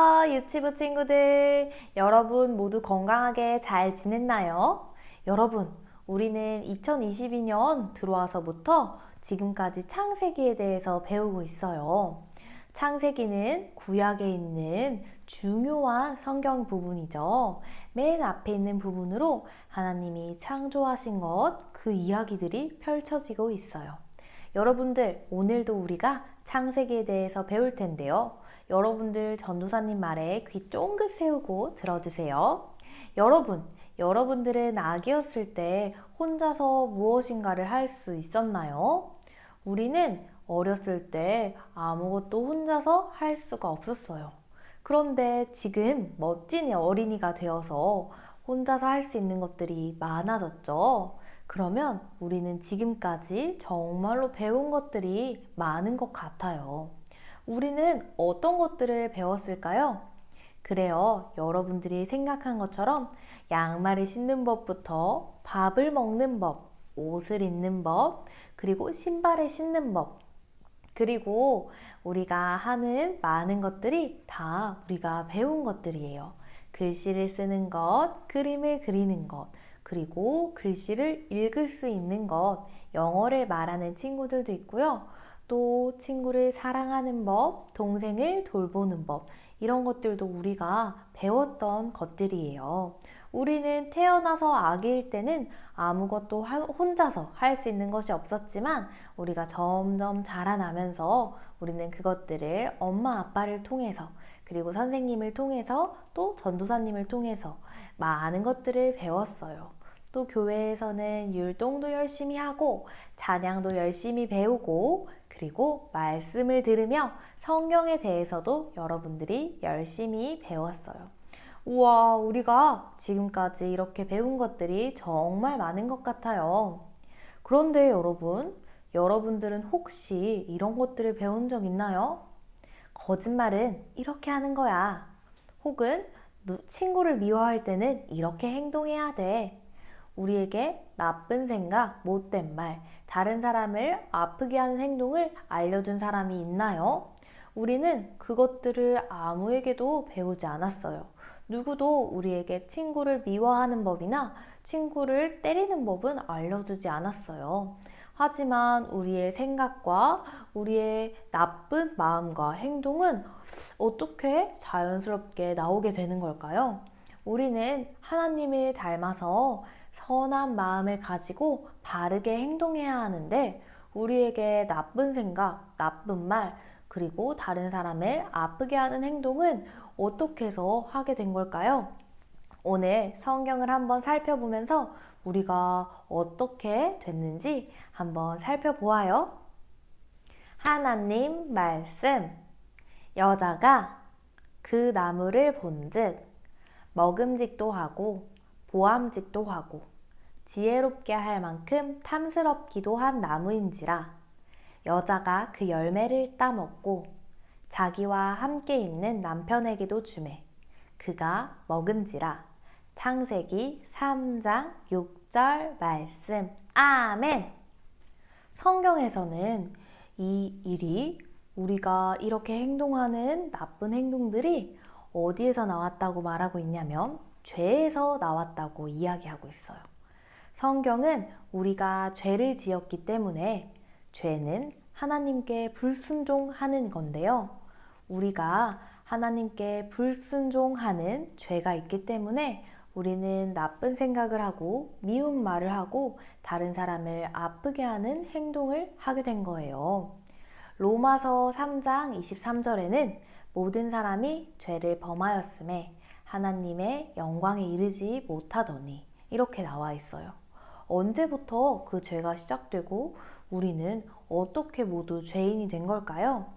안녕하세요, 유치부 친구들. 여러분 모두 건강하게 잘 지냈나요? 여러분, 우리는 2022년 들어와서부터 지금까지 창세기에 대해서 배우고 있어요. 창세기는 구약에 있는 중요한 성경 부분이죠. 맨 앞에 있는 부분으로 하나님이 창조하신 것, 그 이야기들이 펼쳐지고 있어요. 여러분들, 오늘도 우리가 창세기에 대해서 배울 텐데요. 여러분들 전도사님 말에 귀 쫑긋 세우고 들어주세요. 여러분들은 아기였을 때 혼자서 무엇인가를 할 수 있었나요? 우리는 어렸을 때 아무것도 혼자서 할 수가 없었어요. 그런데 지금 멋진 어린이가 되어서 혼자서 할 수 있는 것들이 많아졌죠. 그러면 우리는 지금까지 정말로 배운 것들이 많은 것 같아요. 우리는 어떤 것들을 배웠을까요? 그래요. 여러분들이 생각한 것처럼 양말을 신는 법부터 밥을 먹는 법, 옷을 입는 법, 그리고 신발을 신는 법, 그리고 우리가 하는 많은 것들이 다 우리가 배운 것들이에요. 글씨를 쓰는 것, 그림을 그리는 것, 그리고 글씨를 읽을 수 있는 것, 영어를 말하는 친구들도 있고요. 또 친구를 사랑하는 법, 동생을 돌보는 법, 이런 것들도 우리가 배웠던 것들이에요. 우리는 태어나서 아기일 때는 아무것도 혼자서 할 수 있는 것이 없었지만 우리가 점점 자라나면서 우리는 그것들을 엄마 아빠를 통해서 그리고 선생님을 통해서 또 전도사님을 통해서 많은 것들을 배웠어요. 또 교회에서는 율동도 열심히 하고 찬양도 열심히 배우고 그리고 말씀을 들으며 성경에 대해서도 여러분들이 열심히 배웠어요. 우와, 우리가 지금까지 이렇게 배운 것들이 정말 많은 것 같아요. 그런데 여러분들은 혹시 이런 것들을 배운 적 있나요? 거짓말은 이렇게 하는 거야. 혹은 친구를 미워할 때는 이렇게 행동해야 돼. 우리에게 나쁜 생각, 못된 말, 다른 사람을 아프게 하는 행동을 알려준 사람이 있나요? 우리는 그것들을 아무에게도 배우지 않았어요. 누구도 우리에게 친구를 미워하는 법이나 친구를 때리는 법은 알려주지 않았어요. 하지만 우리의 생각과 우리의 나쁜 마음과 행동은 어떻게 자연스럽게 나오게 되는 걸까요? 우리는 하나님을 닮아서 선한 마음을 가지고 바르게 행동해야 하는데 우리에게 나쁜 생각, 나쁜 말, 그리고 다른 사람을 아프게 하는 행동은 어떻게 해서 하게 된 걸까요? 오늘 성경을 한번 살펴보면서 우리가 어떻게 됐는지 한번 살펴보아요. 하나님 말씀. 여자가 그 나무를 본즉 먹음직도 하고 보암직도 하고 지혜롭게 할 만큼 탐스럽기도 한 나무인지라. 여자가 그 열매를 따먹고 자기와 함께 있는 남편에게도 주매 그가 먹은지라. 창세기 3장 6절 말씀. 아멘. 성경에서는 이 일이 우리가 이렇게 행동하는 나쁜 행동들이 어디에서 나왔다고 말하고 있냐면 죄에서 나왔다고 이야기하고 있어요. 성경은 우리가 죄를 지었기 때문에 죄는 하나님께 불순종하는 건데요. 우리가 하나님께 불순종하는 죄가 있기 때문에 우리는 나쁜 생각을 하고 미운 말을 하고 다른 사람을 아프게 하는 행동을 하게 된 거예요. 로마서 3장 23절에는 모든 사람이 죄를 범하였음에 하나님의 영광에 이르지 못하더니 이렇게 나와 있어요. 언제부터 그 죄가 시작되고 우리는 어떻게 모두 죄인이 된 걸까요?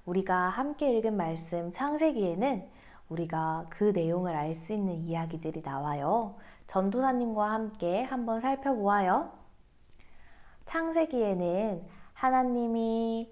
우리가 함께 읽은 말씀 창세기에는 우리가 그 내용을 알 수 있는 이야기들이 나와요. 전도사님과 함께 한번 살펴보아요. 창세기에는 하나님이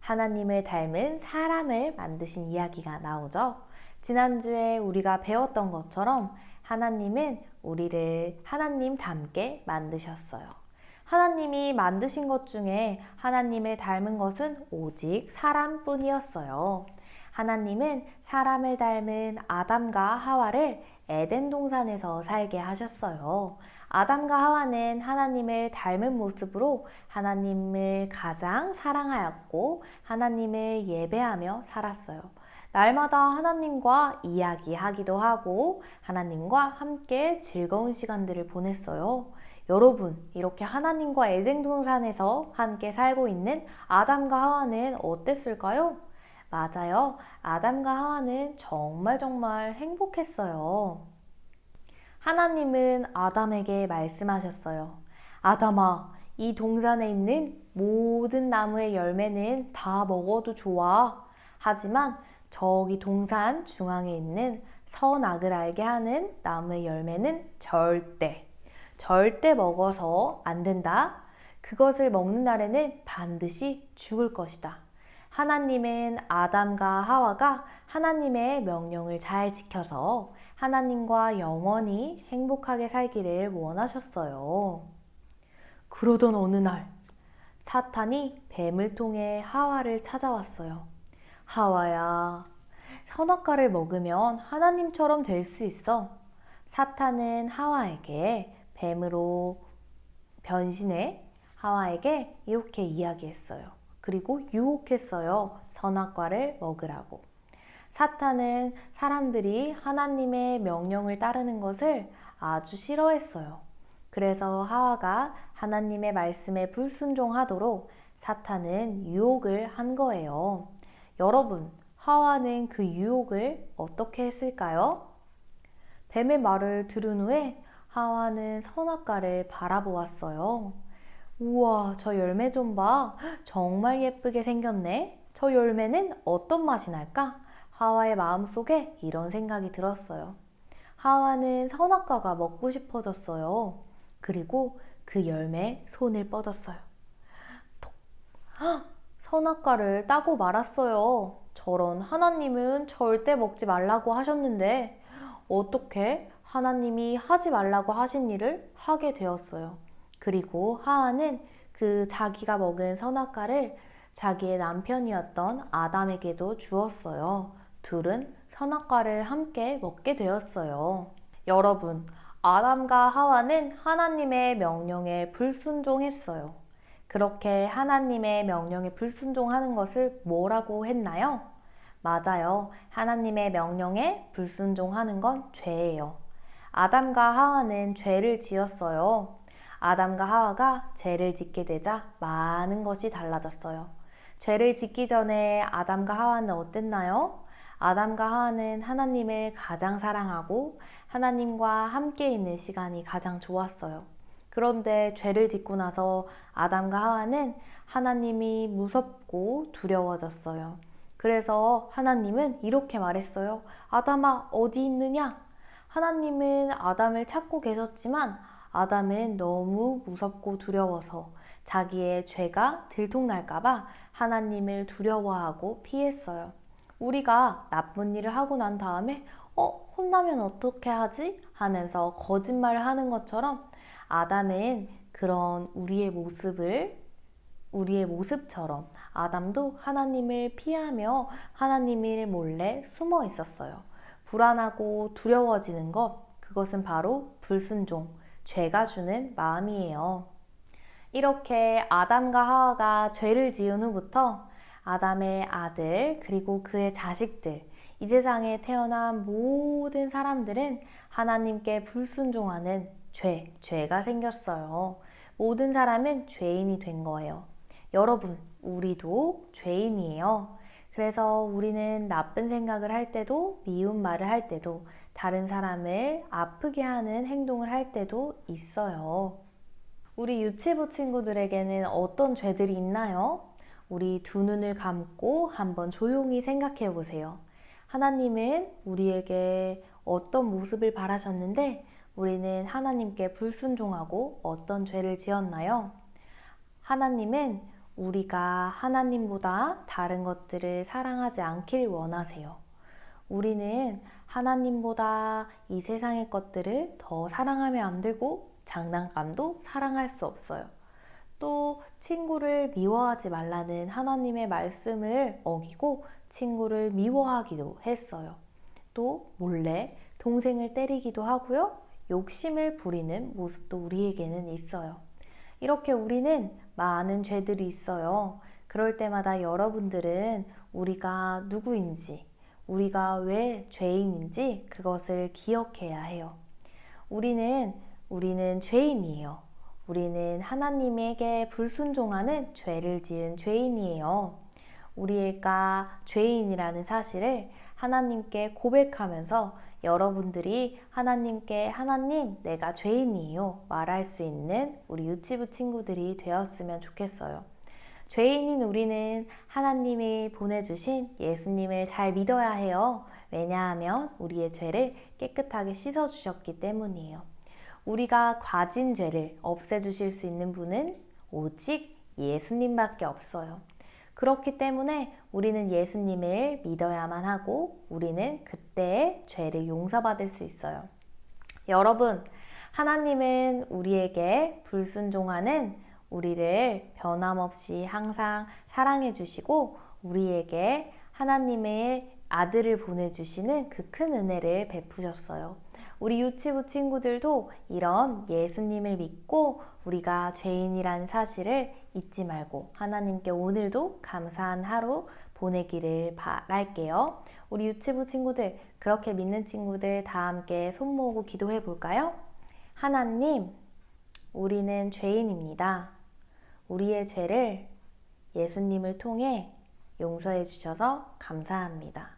하나님을 닮은 사람을 만드신 이야기가 나오죠. 지난주에 우리가 배웠던 것처럼 하나님은 우리를 하나님 닮게 만드셨어요. 하나님이 만드신 것 중에 하나님을 닮은 것은 오직 사람뿐이었어요. 하나님은 사람을 닮은 아담과 하와를 에덴 동산에서 살게 하셨어요. 아담과 하와는 하나님을 닮은 모습으로 하나님을 가장 사랑하였고 하나님을 예배하며 살았어요. 날마다 하나님과 이야기하기도 하고 하나님과 함께 즐거운 시간들을 보냈어요. 여러분, 이렇게 하나님과 에덴 동산에서 함께 살고 있는 아담과 하와는 어땠을까요? 맞아요. 아담과 하와는 정말 행복했어요. 하나님은 아담에게 말씀하셨어요. 아담아, 이 동산에 있는 모든 나무의 열매는 다 먹어도 좋아. 하지만 저기 동산 중앙에 있는 선악을 알게 하는 나무의 열매는 절대 먹어서 안 된다. 그것을 먹는 날에는 반드시 죽을 것이다. 하나님은 아담과 하와가 하나님의 명령을 잘 지켜서 하나님과 영원히 행복하게 살기를 원하셨어요. 그러던 어느 날 사탄이 뱀을 통해 하와를 찾아왔어요. 하와야, 선악과를 먹으면 하나님처럼 될 수 있어. 사탄은 하와에게 뱀으로 변신해 하와에게 이렇게 이야기했어요. 그리고 유혹했어요. 선악과를 먹으라고. 사탄은 사람들이 하나님의 명령을 따르는 것을 아주 싫어했어요. 그래서 하와가 하나님의 말씀에 불순종하도록 사탄은 유혹을 한 거예요. 여러분, 하와는 그 유혹을 어떻게 했을까요? 뱀의 말을 들은 후에 하와는 선악과를 바라보았어요. 우와, 저 열매 좀 봐. 정말 예쁘게 생겼네. 저 열매는 어떤 맛이 날까? 하와의 마음속에 이런 생각이 들었어요. 하와는 선악과가 먹고 싶어졌어요. 그리고 그 열매에 손을 뻗었어요. 톡! 선악과를 따고 말았어요. 저런, 하나님은 절대 먹지 말라고 하셨는데 어떻게 하나님이 하지 말라고 하신 일을 하게 되었어요. 그리고 하와는 그 자기가 먹은 선악과를 자기의 남편이었던 아담에게도 주었어요. 둘은 선악과를 함께 먹게 되었어요. 여러분, 아담과 하와는 하나님의 명령에 불순종했어요. 그렇게 하나님의 명령에 불순종하는 것을 뭐라고 했나요? 맞아요. 하나님의 명령에 불순종하는 건 죄예요. 아담과 하와는 죄를 지었어요. 아담과 하와가 죄를 짓게 되자 많은 것이 달라졌어요. 죄를 짓기 전에 아담과 하와는 어땠나요? 아담과 하와는 하나님을 가장 사랑하고 하나님과 함께 있는 시간이 가장 좋았어요. 그런데 죄를 짓고 나서 아담과 하와는 하나님이 무섭고 두려워졌어요. 그래서 하나님은 이렇게 말했어요. 아담아, 어디 있느냐? 하나님은 아담을 찾고 계셨지만 아담은 너무 무섭고 두려워서 자기의 죄가 들통날까봐 하나님을 두려워하고 피했어요. 우리가 나쁜 일을 하고 난 다음에 혼나면 어떻게 하지? 하면서 거짓말을 하는 것처럼 아담은 그런 우리의 모습처럼 아담도 하나님을 피하며 하나님을 몰래 숨어 있었어요. 불안하고 두려워지는 것, 그것은 바로 불순종, 죄가 주는 마음이에요. 이렇게 아담과 하와가 죄를 지은 후부터 아담의 아들 그리고 그의 자식들, 이 세상에 태어난 모든 사람들은 하나님께 불순종하는 죄가 생겼어요. 모든 사람은 죄인이 된 거예요. 여러분, 우리도 죄인이에요. 그래서 우리는 나쁜 생각을 할 때도, 미운 말을 할 때도, 다른 사람을 아프게 하는 행동을 할 때도 있어요. 우리 유치부 친구들에게는 어떤 죄들이 있나요? 우리 두 눈을 감고 한번 조용히 생각해 보세요. 하나님은 우리에게 어떤 모습을 바라셨는데 우리는 하나님께 불순종하고 어떤 죄를 지었나요? 하나님은 우리가 하나님보다 다른 것들을 사랑하지 않길 원하세요. 우리는 하나님보다 이 세상의 것들을 더 사랑하면 안 되고 장난감도 사랑할 수 없어요. 또 친구를 미워하지 말라는 하나님의 말씀을 어기고 친구를 미워하기도 했어요. 또 몰래 동생을 때리기도 하고요. 욕심을 부리는 모습도 우리에게는 있어요. 이렇게 우리는 많은 죄들이 있어요. 그럴 때마다 여러분들은 우리가 누구인지, 우리가 왜 죄인인지 그것을 기억해야 해요. 우리는 죄인이에요. 우리는 하나님에게 불순종하는 죄를 지은 죄인이에요. 우리가 죄인이라는 사실을 하나님께 고백하면서 여러분들이 하나님께 하나님, 내가 죄인이에요 말할 수 있는 우리 유치부 친구들이 되었으면 좋겠어요. 죄인인 우리는 하나님이 보내주신 예수님을 잘 믿어야 해요. 왜냐하면 우리의 죄를 깨끗하게 씻어주셨기 때문이에요. 우리가 가진 죄를 없애주실 수 있는 분은 오직 예수님밖에 없어요. 그렇기 때문에 우리는 예수님을 믿어야만 하고 우리는 그때의 죄를 용서받을 수 있어요. 여러분, 하나님은 우리에게 불순종하는 우리를 변함없이 항상 사랑해 주시고 우리에게 하나님의 아들을 보내주시는 그 큰 은혜를 베푸셨어요. 우리 유치부 친구들도 이런 예수님을 믿고 우리가 죄인이라는 사실을 잊지 말고 하나님께 오늘도 감사한 하루 보내기를 바랄게요. 우리 유치부 친구들, 그렇게 믿는 친구들 다 함께 손 모으고 기도해 볼까요? 하나님, 우리는 죄인입니다. 우리의 죄를 예수님을 통해 용서해 주셔서 감사합니다.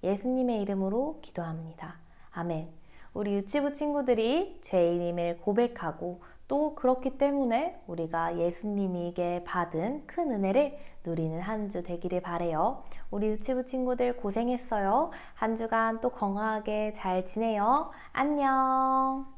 예수님의 이름으로 기도합니다. 아멘. 우리 유치부 친구들이 죄인임을 고백하고 또 그렇기 때문에 우리가 예수님에게 받은 큰 은혜를 누리는 한 주 되기를 바래요. 우리 유치부 친구들 고생했어요. 한 주간 또 건강하게 잘 지내요. 안녕.